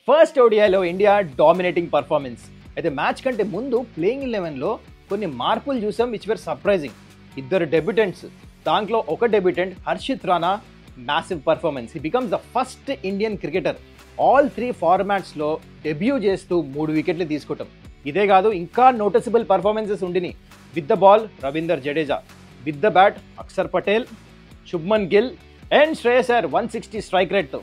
First ఓడిఐలో India dominating performance. అయితే match కంటే ముందు ప్లేయింగ్ 11లో కొన్ని మార్పులు చూసాం విచ్ వర్ సర్ప్రైజింగ్. ఇద్దరు డెబ్యూటెంట్స్, దాంట్లో ఒక debutant Harshit Rana massive performance. He becomes the first Indian cricketer all 3 ఫార్మాట్స్లో డెబ్యూ చేస్తూ 3 వికెట్లు తీసుకోవటం. ఇదే కాదు, ఇంకా నోటిసబుల్ పర్ఫార్మెన్సెస్ ఉండిని. With the ball Ravinder Jadeja, with the bat Axar Patel, Shubman Gill and Shreyas Iyer 160 strike రేట్తో.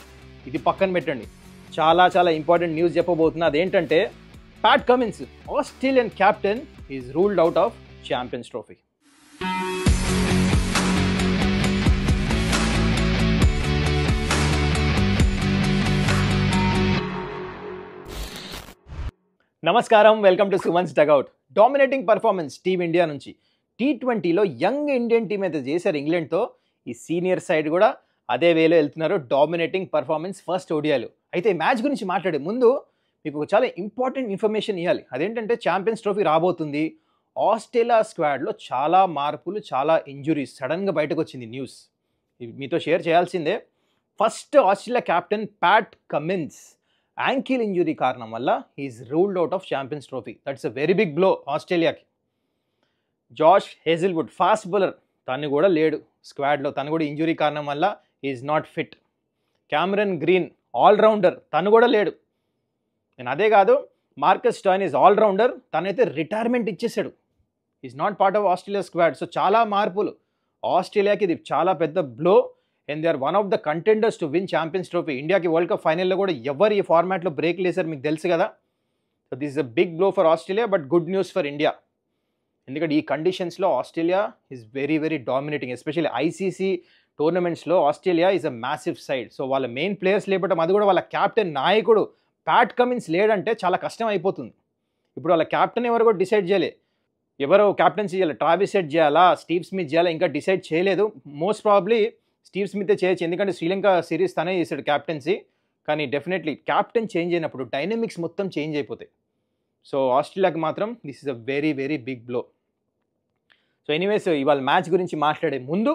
ఇది పక్కన పెట్టండి, చాలా ఇంపార్టెంట్ న్యూస్ చెప్పబోతున్నా. అదేంటంటే Pat Cummins, Australian captain, is ruled out of champions trophy. నమస్కారం, welcome to Suman's dugout. Dominating performance team India నుంచి. T20లో యంగ్ ఇండియన్ టీం అయితే చేశారు ఇంగ్లాండ్తో, ఈ సీనియర్ సైడ్ కూడా అదే వేలో వెళ్తున్నారు. డామినేటింగ్ పర్ఫార్మెన్స్ ఫస్ట్ ఓడిఐలో. అయితే మ్యాచ్ గురించి మాట్లాడే ముందు మీకు ఒక చాలా ఇంపార్టెంట్ ఇన్ఫర్మేషన్ ఇవ్వాలి. అదేంటంటే ఛాంపియన్స్ ట్రోఫీ రాబోతుంది. ఆస్ట్రేలియా స్క్వాడ్లో చాలా మార్పులు, చాలా ఇంజురీస్ సడన్గా బయటకు వచ్చింది న్యూస్. ఇది మీతో షేర్ చేయాల్సిందే. First Australia captain Pat Cummins ankle injury కారణం వల్ల he's ruled out of champions trophy. That's a very big blow ఆస్ట్రేలియాకి. జాష్ హేజిల్వుడ్ ఫాస్ట్ బౌలర్, తను కూడా లేడు స్క్వాడ్లో, తను కూడా ఇంజురీ కారణం వల్ల is not fit. Cameron Green allrounder, తను కూడా లేడు. నేను అదే కాదు, మార్కస్ స్టాయిన్ ఈజ్ ఆల్రౌండర్, తనైతే రిటైర్మెంట్ ఇచ్చేసాడు. Is not part of Australia squad. So చాలా మార్పులు. ఆస్ట్రేలియాకి ఇది చాలా పెద్ద blow and they are one of the contenders to win champions trophy. ఇండియాకి వరల్డ్ కప్ ఫైనల్లో కూడా ఎవరు ఈ ఫార్మాట్లో బ్రేక్ లేసారు మీకు తెలుసు కదా. So this is a big blow for Australia, but good news for India. ఎందుకంటే ఈ కండిషన్స్లో Australia is very dominating. Especially ICC టోర్నమెంట్స్లో Australia is a massive side. So వాళ్ళ మెయిన్ ప్లేయర్స్ లేపటం, అది కూడా వాళ్ళ క్యాప్టెన్ నాయకుడు ప్యాట్ కమిన్స్ లేడంటే చాలా కష్టం అయిపోతుంది. ఇప్పుడు వాళ్ళ క్యాప్టెన్ ఎవరు కూడా డిసైడ్ చేయలే. ఎవరో క్యాప్టెన్సీ చేయాలి, ట్రావిస్ హెడ్ చేయాలా, స్టీవ్ స్మిత్ చేయాలా, ఇంకా డిసైడ్ చేయలేదు. మోస్ట్ ప్రాబ్లీ స్టీవ్ స్మితే చేయొచ్చు, ఎందుకంటే శ్రీలంక సిరీస్ తనే చేశాడు క్యాప్టెన్సీ. కానీ డెఫినెట్లీ క్యాప్టెన్ చేంజ్ అయినప్పుడు డైనమిక్స్ మొత్తం చేంజ్ అయిపోతాయి. సో ఆస్ట్రేలియాకి మాత్రం this is a very big blow. So anyways, ఇవాళ మ్యాచ్ గురించి మాట్లాడే ముందు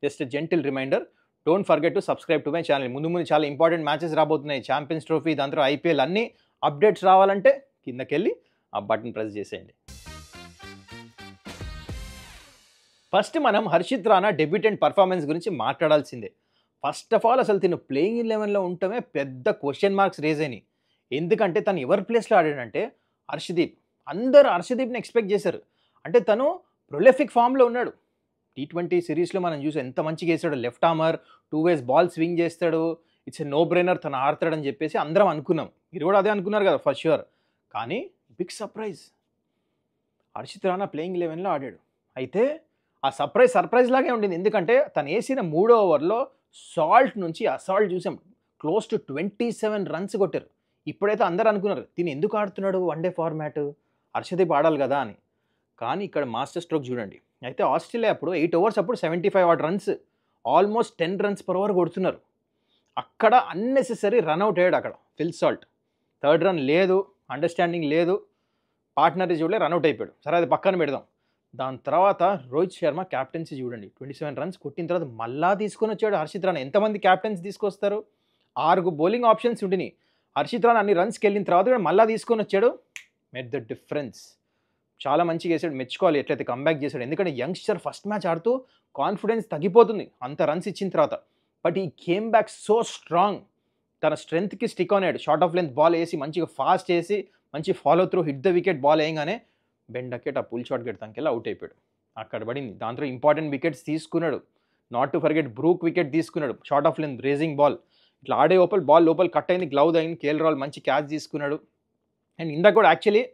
just gentle reminder, don't forget to subscribe to my channel. ముందు చాలా ఇంపార్టెంట్ మ్యాచెస్ రాబోతున్నాయి. ఛాంపియన్స్ ట్రోఫీ, దాని తర్వాత ఐపీఎల్, అన్ని అప్డేట్స్ రావాలంటే కిందకెళ్ళి ఆ బటన్ ప్రెస్ చేసేయండి. ఫస్ట్ మనం హర్షిత్ రాణా డెబ్యూటెంట్ పర్ఫార్మెన్స్ గురించి మాట్లాడాల్సిందే. ఫస్ట్ ఆఫ్ ఆల్ అసలు తిను ప్లేయింగ్ 11లో ఉండటమే పెద్ద క్వశ్చన్ మార్క్స్ రేజ్ అయినాయి. ఎందుకంటే తను ఎవరి ప్లేస్లో ఆడాడంటే హర్షదీప్. అందరూ హర్షదీప్ని ఎక్స్పెక్ట్ చేశారు. అంటే తను ప్రొలిఫిక్ ఫామ్లో ఉన్నాడు. T20 సిరీస్లో మనం చూసి ఎంత మంచిగా వేసాడు. Left armer, 2 ways ball swing చేస్తాడు. ఇట్స్ ఎ నో బ్రెయినర్, తను ఆడతాడని చెప్పేసి అందరం అనుకున్నాం. మీరు కూడా అదే అనుకున్నారు కదా ఫర్ ష్యూర్. కానీ big surprise, Harshit Rana playing 11లో ఆడాడు. అయితే ఆ సర్ప్రైజ్ లాగే ఉండింది. ఎందుకంటే తను వేసిన 3వ ఓవర్లో సాల్ట్ నుంచి అసాల్ట్ చూసాం. క్లోజ్ టు 27 రన్స్ కొట్టారు. ఇప్పుడైతే అందరూ అనుకున్నారు తిని ఎందుకు ఆడుతున్నాడు వన్డే ఫార్మాట్, హర్షదీప్ ఆడాలి కదా అని. కానీ ఇక్కడ మాస్టర్ స్ట్రోక్ చూడండి. అయితే ఆస్ట్రేలియా అప్పుడు 8 overs అప్పుడు 75 odd runs, almost 10 runs per over కొడుతున్నారు. అక్కడ అన్నెసెసరీ రన్అట్ అయ్యాడు. అక్కడ ఫిల్ సాల్ట్ 3rd run లేదు, అండర్స్టాండింగ్ లేదు, పార్ట్నర్ చూడలే, రన్అట్ అయిపోయాడు. సరే అది పక్కన పెడదాం. దాని తర్వాత రోహిత్ శర్మ క్యాప్టెన్సీ చూడండి, 27 runs కొట్టిన తర్వాత మళ్ళా తీసుకొని వచ్చాడు హర్షిత్ రాణా. ఎంతమంది క్యాప్టెన్స్ తీసుకొస్తారు? 6 బౌలింగ్ ఆప్షన్స్ ఉండినాయి. హర్షిత్ రాణా అన్ని రన్స్కి వెళ్ళిన తర్వాత కూడా మళ్ళా తీసుకొని వచ్చాడు. Made the difference. చాలా మంచిగా వేసాడు, మెచ్చుకోవాలి ఎట్లయితే కంబ్యాక్ చేశాడు. ఎందుకంటే యంగ్స్టర్ ఫస్ట్ మ్యాచ్ ఆడుతూ కాన్ఫిడెన్స్ తగ్గిపోతుంది అంత రన్స్ ఇచ్చిన తర్వాత. బట్ ఈ కేమ్ బ్యాక్ సో స్ట్రాంగ్. తన స్ట్రెంత్కి స్టిక్ అయ్యాడు. షార్ట్ ఆఫ్ లెంత్ బాల్ వేసి మంచిగా ఫాస్ట్ వేసి మంచి follow through hit the wicket ball వేయగానే బెన్ డకెట్ ఆ పుల్ షాట్ గెడతానికి అవుట్ అయిపోయాడు. అక్కడ పడింది. దాంతో ఇంపార్టెంట్ వికెట్స్ తీసుకున్నాడు. Not to forget Brook wicket తీసుకున్నాడు. Short of length raising ball ఇట్లా ఆడే బాల్ లోపల కట్ అయింది, గ్లౌ అయింది. కేఎల్ రాహుల్ మంచి క్యాచ్ తీసుకున్నాడు. అండ్ ఇందాక కూడా యాక్చువల్లీ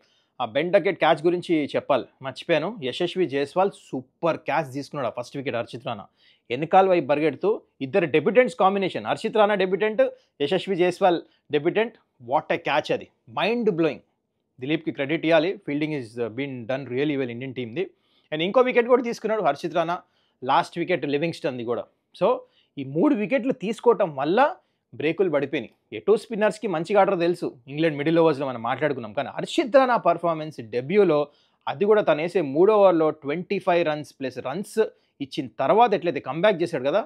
ఆ బెన్ డకెట్ క్యాచ్ గురించి చెప్పాలి, మర్చిపోయాను. యశస్వి జైస్వాల్ సూపర్ క్యాచ్ తీసుకున్నాడు. ఆ ఫస్ట్ వికెట్ హర్షిత్ రాణా వెనకాల వైపు పరిగెడుతూ. ఇద్దరు debutants combination, Harshit Rana debutant, Yashasvi Jaiswal debutant. What a catch అది, మైండ్ బ్లోయింగ్. దిలీప్కి క్రెడిట్ ఇవ్వాలి, fielding is been done really well Indian టీమ్ది. అండ్ ఇంకో వికెట్ కూడా తీసుకున్నాడు హర్షిత్ రాణా, లాస్ట్ వికెట్ లివింగ్స్టన్ది కూడా. సో ఈ 3 వికెట్లు తీసుకోవటం వల్ల బ్రేకులు పడిపోయినాయి. ఎటో స్పిన్నర్స్కి మంచిగా ఆడరో తెలుసు, ఇంగ్లాండ్ మిడిల్ ఓవర్స్లో మనం మాట్లాడుకున్నాం. కానీ హర్షిత్ రాణా పర్ఫార్మెన్స్ డెబ్యూలో, అది కూడా తను వేసే 3వ ఓవర్లో 25 runs ప్లస్ రన్స్ ఇచ్చిన తర్వాత ఎట్లయితే కంబ్యాక్ చేశాడు కదా,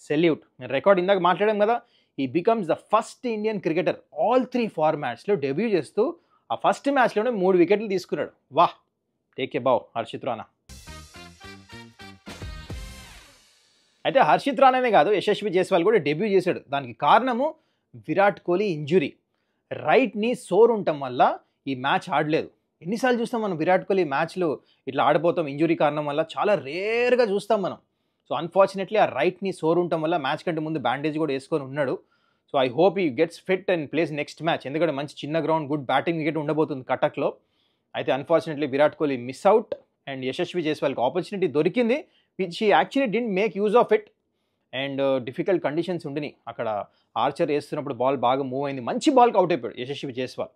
సెల్యూట్. నేను రికార్డ్ ఇందాక మాట్లాడాం కదా, ఈ becomes the first Indian cricketer all 3 ఫార్మాట్స్లో డెబ్యూ చేస్తూ ఆ ఫస్ట్ మ్యాచ్లోనే 3 వికెట్లు తీసుకున్నాడు. వాహ్, టేక్ ఏ బావ్ హర్షిత్ రాణా. అయితే హర్షిత్ రాణానే కాదు, యశస్వి జైస్వాల్ కూడా డెబ్యూ చేశాడు. దానికి కారణము విరాట్ కోహ్లీ ఇంజురీ. రైట్ నీ సోర్ ఉండటం వల్ల ఈ మ్యాచ్ ఆడలేదు. ఎన్నిసార్లు చూస్తాం మనం విరాట్ కోహ్లీ మ్యాచ్లు ఇట్లా ఆడిపోతాం ఇంజురీ కారణం వల్ల, చాలా రేర్గా చూస్తాం మనం. సో అన్ఫార్చునేట్లీ ఆ రైట్ నీ సోర్ ఉండటం వల్ల మ్యాచ్ కంటే ముందు బ్యాండేజ్ కూడా వేసుకొని ఉన్నాడు. సో ఐ హోప్ ఈ gets fit and place next match, ఎందుకంటే మంచి చిన్న గ్రౌండ్, గుడ్ బ్యాటింగ్ వికెట్ ఉండబోతుంది కటక్లో. అయితే unfortunately Virat Kohli miss out and Yashasvi జైస్వాల్కి ఆపర్చునిటీ దొరికింది, which he actually didn't make use of it. And difficult conditions ఉండినాయి అక్కడ. ఆర్చర్ వేస్తున్నప్పుడు బాల్ బాగా మూవ్ అయింది, మంచి బాల్కి అవుట్ అయిపోయాడు యశస్వి జైస్వాల్.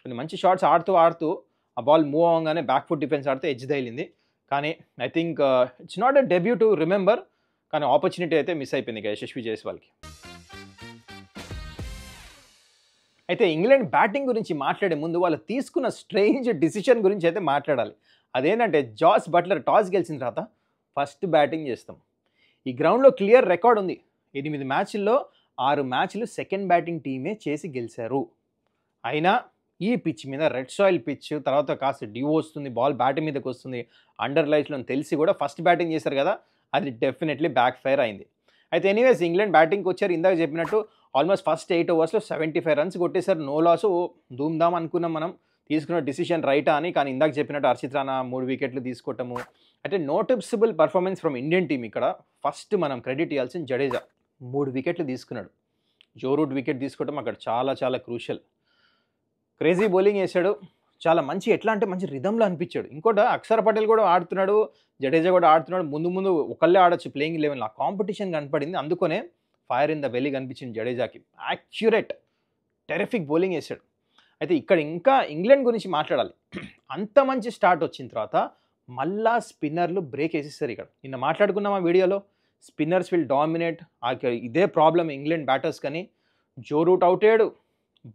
కొన్ని మంచి షాట్స్ ఆడుతూ ఆ బాల్ మూవ్ అవ్వగానే బ్యాక్ ఫుట్ డిఫెన్స్ ఆడితే ఎడ్జ్ తగిలింది. కానీ I think it's not a debut to remember, కానీ ఆపర్చునిటీ అయితే మిస్ అయిపోయింది ఇక యశస్వి జైస్వాల్కి. అయితే ఇంగ్లాండ్ బ్యాటింగ్ గురించి మాట్లాడే ముందు వాళ్ళు తీసుకున్న స్ట్రేంజ్ డిసిషన్ గురించి అయితే మాట్లాడాలి. అదేంటంటే జాస్ బట్లర్ టాస్ గెలిచిన తర్వాత ఫస్ట్ బ్యాటింగ్ చేస్తాం. ఈ గ్రౌండ్లో క్లియర్ రికార్డ్ ఉంది, 8 మ్యాచ్ల్లో 6 మ్యాచ్లు సెకండ్ బ్యాటింగ్ టీమే చేసి గెలిచారు. అయినా ఈ పిచ్ మీద, రెడ్ సాయిల్ పిచ్, తర్వాత కాస్త డ్యూ వస్తుంది, బాల్ బ్యాట్ మీదకి వస్తుంది, అండర్ లైట్స్లో తెలిసి కూడా ఫస్ట్ బ్యాటింగ్ చేశారు కదా, అది డెఫినెట్లీ బ్యాక్ ఫైర్ అయింది. అయితే ఎనీవేస్ ఇంగ్లాండ్ బ్యాటింగ్కి వచ్చారు. ఇందాక చెప్పినట్టు ఆల్మోస్ట్ ఫస్ట్ 8 ఓవర్స్లో 75 రన్స్ కొట్టేశారు, నో లాస్. ధూమ్ధామ్ అనుకున్నాం మనం, తీసుకున్న డిసిషన్ రైటా అని. కానీ ఇందాక చెప్పినట్టు హర్షిత్ రాణా 3 వికెట్లు తీసుకోవటము. అయితే noticeable performance from Indian team. ఇక్కడ ఫస్ట్ మనం క్రెడిట్ ఇవ్వాల్సిన జడేజా, 3 వికెట్లు తీసుకున్నాడు. జో రూట్ వికెట్ తీసుకోవటం అక్కడ చాలా చాలా క్రూషియల్. క్రేజీ బౌలింగ్ వేసాడు, చాలా మంచి, ఎట్లా అంటే మంచి రిధంలో అనిపించాడు. ఇంకోటి అక్షర్ పటేల్ కూడా ఆడుతున్నాడు, జడేజా కూడా ఆడుతున్నాడు. ముందు ఒకళ్ళే ఆడొచ్చు ప్లేయింగ్ 11, ఆ కాంపిటీషన్ కనపడింది. అందుకనే ఫైర్ ఇన్ ద బెల్లీ కనిపించింది జడేజాకి. యాక్యురేట్ టెరిఫిక్ బౌలింగ్ వేసాడు. అయితే ఇక్కడ ఇంకా ఇంగ్లాండ్ గురించి మాట్లాడాలి. అంత మంచి స్టార్ట్ వచ్చిన తర్వాత మళ్ళా స్పిన్నర్లు బ్రేక్ వేసేస్తారు. ఇక్కడ నిన్న మాట్లాడుకున్నాం ఆ వీడియోలో, స్పిన్నర్స్ విల్ డామినేట్. ఇదే ప్రాబ్లం ఇంగ్లాండ్ బ్యాటర్స్. కానీ జో రూట్ అవుట్ అయ్యాడు,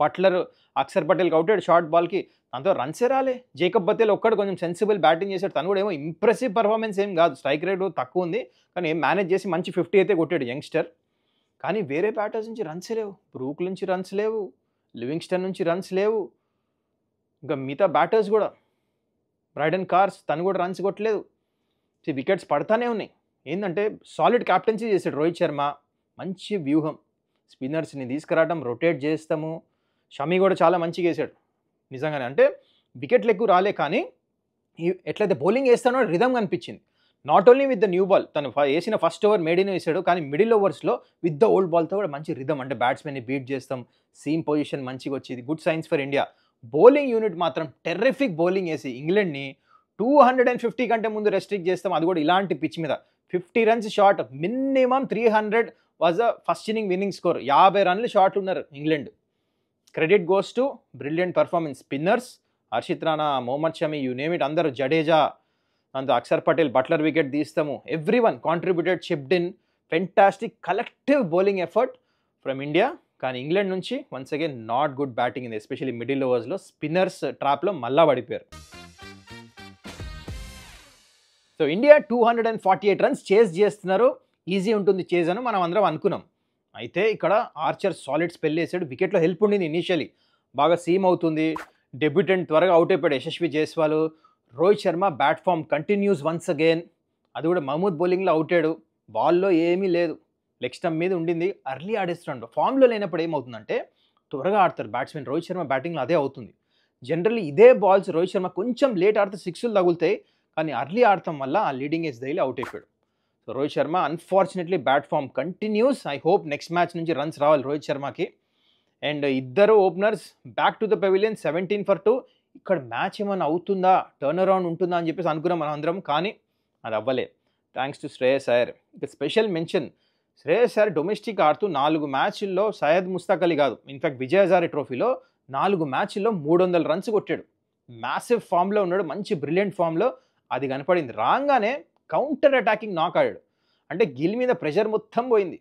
బట్లర్ అక్షర్ పటేల్కి అవుట్ అయ్యాడు షార్ట్ బాల్కి, దాంతో రన్సే రాలే. జేకబ్ బతేల్ ఒక్కడు కొంచెం సెన్సిబుల్ బ్యాటింగ్ చేశాడు, తను కూడా ఏమో ఇంప్రెసివ్ పర్ఫార్మెన్స్ ఏం కాదు, స్ట్రైక్ రేట్ తక్కువ ఉంది, కానీ ఏం మేనేజ్ చేసి మంచి 50 అయితే కొట్టాడు యంగ్స్టర్. కానీ వేరే బ్యాటర్స్ నుంచి రన్స్ లేవు, బ్రూక్ నుంచి రన్స్ లేవు, లివింగ్స్టన్ నుంచి రన్స్ లేవు, ఇంకా మిగతా బ్యాటర్స్ కూడా, బ్రైడన్ కార్స్ తను కూడా రన్స్ కొట్టలేదు. వికెట్స్ పడతానే ఉన్నాయి. ఏంటంటే సాలిడ్ క్యాప్టెన్సీ చేశాడు రోహిత్ శర్మ, మంచి వ్యూహం, స్పిన్నర్స్ని తీసుకురావడం, రొటేట్ చేస్తాము. షమి కూడా చాలా మంచిగా వేసాడు నిజంగానే. అంటే వికెట్లు ఎక్కువ రాలే, కానీ ఎట్లయితే బౌలింగ్ వేస్తానో రిధమ్ కనిపించింది. Not only with the new ball, తను వేసిన ఫస్ట్ ఓవర్ మేడిన్ వేసాడు, కానీ మిడిల్ ఓవర్స్లో విత్ ద ఓల్డ్ బాల్తో కూడా మంచి రిధమ్, అంటే బ్యాట్స్మెన్ని బీట్ చేస్తాం, సీమ్ పొజిషన్ మంచిగా వచ్చేది. Good science for India. Bowling unit మాత్రం టెర్రిఫిక్ బౌలింగ్ వేసి ఇంగ్లాండ్ని 250 కంటే ముందు రెస్ట్రిక్ట్ చేస్తాం, అది కూడా ఇలాంటి పిచ్ మీద. 50 runs short, minimum 300 was a first inning winning score. 50 రన్లు షార్ట్ ఉన్నారు England. Credit goes to brilliant performance spinners, Harshit Rana, Mohammed Shami, you name it, అందరూ, జడేజా, అంత అక్షర్ పటేల్, బట్లర్ వికెట్ తీస్తాము. Every one contributed, chipped in. Fantastic collective bowling effort from India. కానీ England నుంచి once again not good batting ఇది, especially middle ఓవర్స్లో spinners ట్రాప్లో మళ్ళా పడిపోయారు. సో ఇండియా 248 రన్స్ చేజ్ చేస్తున్నారు, ఈజీ ఉంటుంది చేజ్ అని మనం అందరం అనుకున్నాం. అయితే ఇక్కడ ఆర్చర్ సాలిడ్ స్పెల్ వేసాడు, వికెట్లో హెల్ప్ ఉండింది ఇనీషియలీ, బాగా సీమ్ అవుతుంది. డెబ్యూటెంట్ త్వరగా అవుట్ అయిపోయాడు Yashasvi Jaiswal. Rohit Sharma bat form continues once again, అది కూడా మహమూద్ బౌలింగ్లో అవుట్ అయ్యాడు. బాల్లో ఏమీ లేదు, లెగ్ స్టంప్ మీద ఉండింది, అర్లీ ఆడేస్తున్నాడు. ఫామ్లో లేనప్పుడు ఏమవుతుందంటే త్వరగా ఆడతారు బ్యాట్స్మెన్. రోహిత్ శర్మ బ్యాటింగ్లో అదే అవుతుంది. జనరల్లీ ఇదే బాల్స్ రోహిత్ శర్మ కొంచెం లేట్ ఆడితే 6లు తగులుతాయి, కానీ అర్లీ ఆడటం వల్ల ఆ లీడింగ్ ఏజ్ తగిలి అవుట్ అయిపోయాడు. So Rohit Sharma unfortunately bat form continues. I hope next match నుంచి రన్స్ రావాలి రోహిత్ శర్మకి. అండ్ ఇద్దరు openers back to the pavilion, 17 for 2. ఇక్కడ మ్యాచ్ ఏమైనా అవుతుందా, టర్న్ అరౌండ్ ఉంటుందా అని చెప్పేసి అనుకున్నాం మనం అందరం, కానీ అది అవ్వలే. Thanks to Shreyas Iyer. ఇక special mention, Shreyas Iyer domestic ఆడుతూ 4 మ్యాచ్ల్లో సయ్యద్ ముస్తాక్ అలీ కాదు, ఇన్ఫాక్ట్ విజయ్ హజారే ట్రోఫీలో 4 మ్యాచ్ల్లో 300 రన్స్ కొట్టాడు. మ్యాసివ్ ఫామ్లో ఉన్నాడు, మంచి బ్రిలియంట్ ఫామ్లో. అది కనపడింది. రాగానే కౌంటర్ అటాకింగ్ నాక్ ఆడాడు, అంటే గిల్ మీద ప్రెషర్ మొత్తం పోయింది.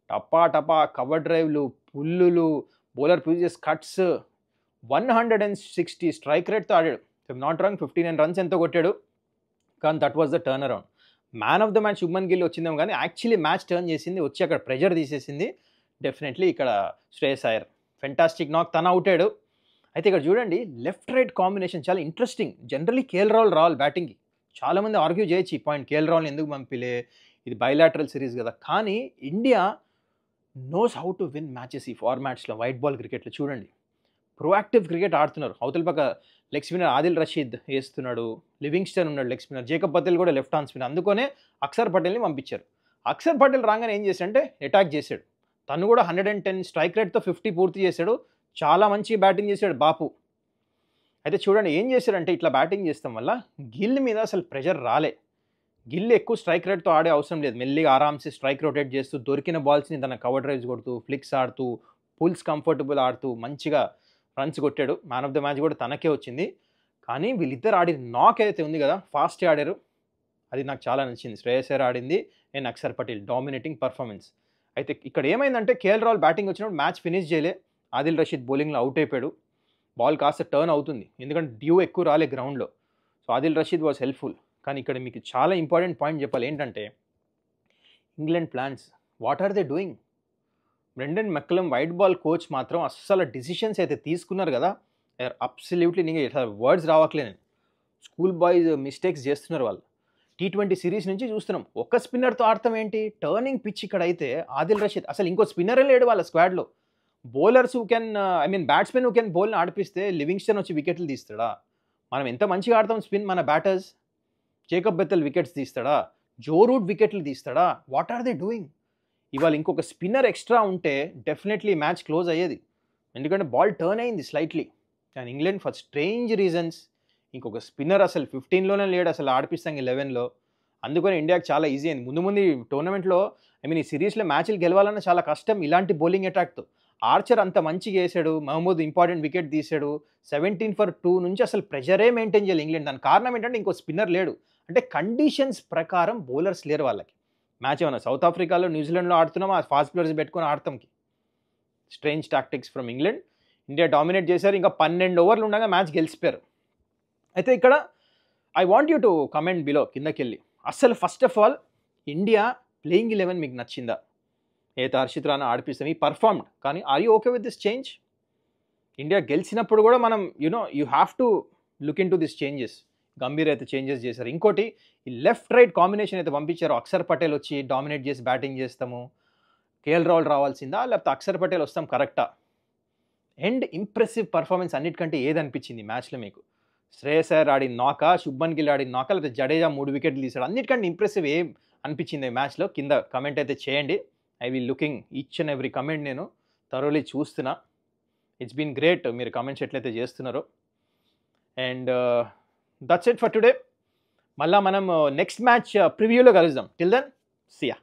టపా టపా కవర్ డ్రైవ్లు, పుల్లులు, బౌలర్ పూజెస్ కట్స్, 160 స్ట్రైక్ రేట్తో ఆడాడు. నాట్ రాంగ్ 59 రన్స్ ఎంతో కొట్టాడు, కానీ that was the turn around. Man of the match Shubman Gill వచ్చిందేమో, కానీ యాక్చువల్లీ మ్యాచ్ టర్న్ చేసింది వచ్చి అక్కడ ప్రెషర్ తీసేసింది డెఫినెట్లీ ఇక్కడ శ్రేయస్ అయ్యర్ ఫెంటాస్టిక్ నాక్, తను అవుటాడు. అయితే ఇక్కడ చూడండి లెఫ్ట్ రైట్ కాంబినేషన్ చాలా ఇంట్రెస్టింగ్. జనరల్లీ కేఎల్ రాహుల్ బ్యాటింగ్కి చాలామంది ఆర్గ్యూ చేయొచ్చు ఈ పాయింట్, కేఎల్ రాహుల్ని ఎందుకు పంపిలే, ఇది బైలాటరల్ సిరీస్ కదా. కానీ India knows how to win matches ఈ ఫార్మాట్స్లో. వైట్ బాల్ క్రికెట్లో చూడండి ప్రొయాక్టివ్ క్రికెట్ ఆడుతున్నారు. అవతల పక్క లెగ్ స్పిన్నర్ ఆదిల్ రషీద్ వేస్తున్నాడు, లివింగ్స్టన్ ఉన్నాడు లెగ్ స్పిన్నర్, జేకబ్ పటేల్ కూడా లెఫ్ట్ ఆన్ స్పిన్నర్. అందుకనే అక్షర్ పటేల్ని పంపించారు. అక్షర్ పటేల్ రాగానే ఏం చేశాడంటే అటాక్ చేశాడు. తను కూడా 110 స్ట్రైక్ రేట్తో 50 పూర్తి చేశాడు. చాలా మంచి బ్యాటింగ్ చేశాడు బాపు. అయితే చూడండి ఏం చేశాడంటే ఇట్లా బ్యాటింగ్ చేస్తాం వల్ల గిల్ మీద అసలు ప్రెషర్ రాలే. గిల్ ఎక్కువ స్ట్రైక్ రేట్తో ఆడే అవసరం లేదు. మెల్లిగా ఆరామ్సే స్ట్రైక్ రొటేట్ చేస్తూ దొరికిన బాల్స్ని తన కవర్ డ్రైవ్స్ కొడుతూ ఫ్లిక్స్ ఆడుతూ పుల్స్ కంఫర్టబుల్ ఆడుతూ మంచిగా రన్స్ కొట్టాడు. మ్యాన్ ఆఫ్ ద మ్యాచ్ కూడా తనకే వచ్చింది. కానీ వీళ్ళిద్దరు ఆడిన నాక్ అయితే ఉంది కదా, ఫాస్ట్ ఆడారు, అది నాకు చాలా నచ్చింది. శ్రేయస్ అయ్యర్ ఆడింది and Axar Patel dominating performance. అయితే ఇక్కడ ఏమైందంటే కేఎల్ రాహుల్ బ్యాటింగ్ వచ్చినప్పుడు మ్యాచ్ ఫినిష్ చేయలే, ఆదిల్ రషీద్ బౌలింగ్లో అవుట్ అయిపోయాడు. బాల్ కాస్త టర్న్ అవుతుంది ఎందుకంటే డ్యూ ఎక్కువ రాలే గ్రౌండ్లో. So Adil Rashid was helpful. కానీ ఇక్కడ మీకు చాలా ఇంపార్టెంట్ పాయింట్ చెప్పాలి ఏంటంటే England plans, what are they doing? Brendon McCullum white ball coach మాత్రం అస్సలు డిసిషన్స్ అయితే తీసుకున్నారు కదా, అబ్సల్యూట్లీ నీకు ఇట్లా వర్డ్స్ రావట్లేదు. స్కూల్ బాయ్స్ మిస్టేక్స్ చేస్తున్నారు వాళ్ళు. T20 సిరీస్ నుంచి చూస్తున్నాం. ఒక్క స్పిన్నర్తో ఆడతాం ఏంటి, టర్నింగ్ పిచ్ ఇక్కడ అయితే ఆదిల్ రషీద్ అసలు ఇంకో స్పిన్నరే లేడు వాళ్ళ స్క్వాడ్లో. Bowlers who can batsmen who can బౌల్ని ఆడిపిస్తే లివింగ్స్టన్ వచ్చి వికెట్లు తీస్తాడా? మనం ఎంత మంచిగా ఆడతాం స్పిన్ మన బ్యాటర్స్. జేకబ్ బెత్తల్ వికెట్స్ తీస్తాడా? జో రూట్ వికెట్లు తీస్తాడా? What are they doing? ఇవాళ ఇంకొక స్పిన్నర్ ఎక్స్ట్రా ఉంటే డెఫినెట్లీ మ్యాచ్ క్లోజ్ అయ్యేది. ఎందుకంటే బాల్ టర్న్ అయింది స్లైట్లీ. కానీ ఇంగ్లాండ్ ఫర్ స్ట్రేంజ్ రీజన్స్ ఇంకొక స్పిన్నర్ అసలు 15లోనే లేడు, అసలు ఆడిపిస్తాం 11లో. అందుకని ఇండియాకి చాలా ఈజీ అయింది. ముందు ముందు ఈ టోర్నమెంట్లో ఈ సిరీస్లో మ్యాచ్లు గెలవాలన్నా చాలా కష్టం ఇలాంటి బౌలింగ్ అటాక్తో. ఆర్చర్ అంత మంచిగా వేసాడు, మహమూద్ ఇంపార్టెంట్ వికెట్ తీసాడు. 17 for 2 నుంచి అసలు ప్రెషరే మెయింటైన్ చేయాలి ఇంగ్లాండ్. దానికి కారణం ఏంటంటే ఇంకో స్పిన్నర్ లేడు. అంటే కండిషన్స్ ప్రకారం బౌలర్స్ లేరు వాళ్ళకి. మ్యాచ్ ఏమన్నా సౌత్ ఆఫ్రికాలో న్యూజిలాండ్లో ఆడుతున్నామా, ఫాస్ట్ ప్లేయర్స్ పెట్టుకొని ఆడతాంకి. Strange tactics from England. India dominate చేశారు. ఇంకా 12 ఓవర్లు ఉండగా మ్యాచ్ గెలిచిపోయారు. అయితే ఇక్కడ I want you to comment below, కిందకి వెళ్ళి అసలు first of all India playing 11 మీకు నచ్చిందా? ఏదో హర్షిత్ రాణా ఆడిపిస్తాం ఈ పర్ఫార్మ్డ్, కానీ are you okay with this change? India గెలిచినప్పుడు కూడా మనం you have to look into this changes. Gambhir అయితే చేంజెస్ చేశారు. ఇంకోటి ఈ లెఫ్ట్ రైట్ కాంబినేషన్ అయితే పంపించారు. అక్షర్ పటేల్ వచ్చి డామినేట్ చేసి బ్యాటింగ్ చేస్తాము, కేఎల్ రాహుల్ రావాల్సిందా లేకపోతే అక్షర్ పటేల్ వస్తాం కరెక్టా? అండ్ ఇంప్రెసివ్ పర్ఫార్మెన్స్ అన్నిటికంటే ఏది అనిపించింది మ్యాచ్లో మీకు? శ్రేయస్ అయ్యర్ ఆడిన నాకా, శుభ్మన్ గిల్ ఆడిన నాకా, లేకపోతే జడేజా 3 వికెట్లు తీసాడు? అన్నిటికంటే ఇంప్రెసివ్ ఏం అనిపించింది ఈ మ్యాచ్లో? కింద కమెంట్ అయితే చేయండి. I will looking each and every comment, నేను థరోలీ చూస్తున్నా. ఇట్స్ బీన్ గ్రేట్ మీరు కమెంట్స్ ఎట్లయితే చేస్తున్నారో. And that's it for today. మళ్ళీ మనం నెక్స్ట్ మ్యాచ్ ప్రివ్యూలో కలుద్దాం. Till then see yeah.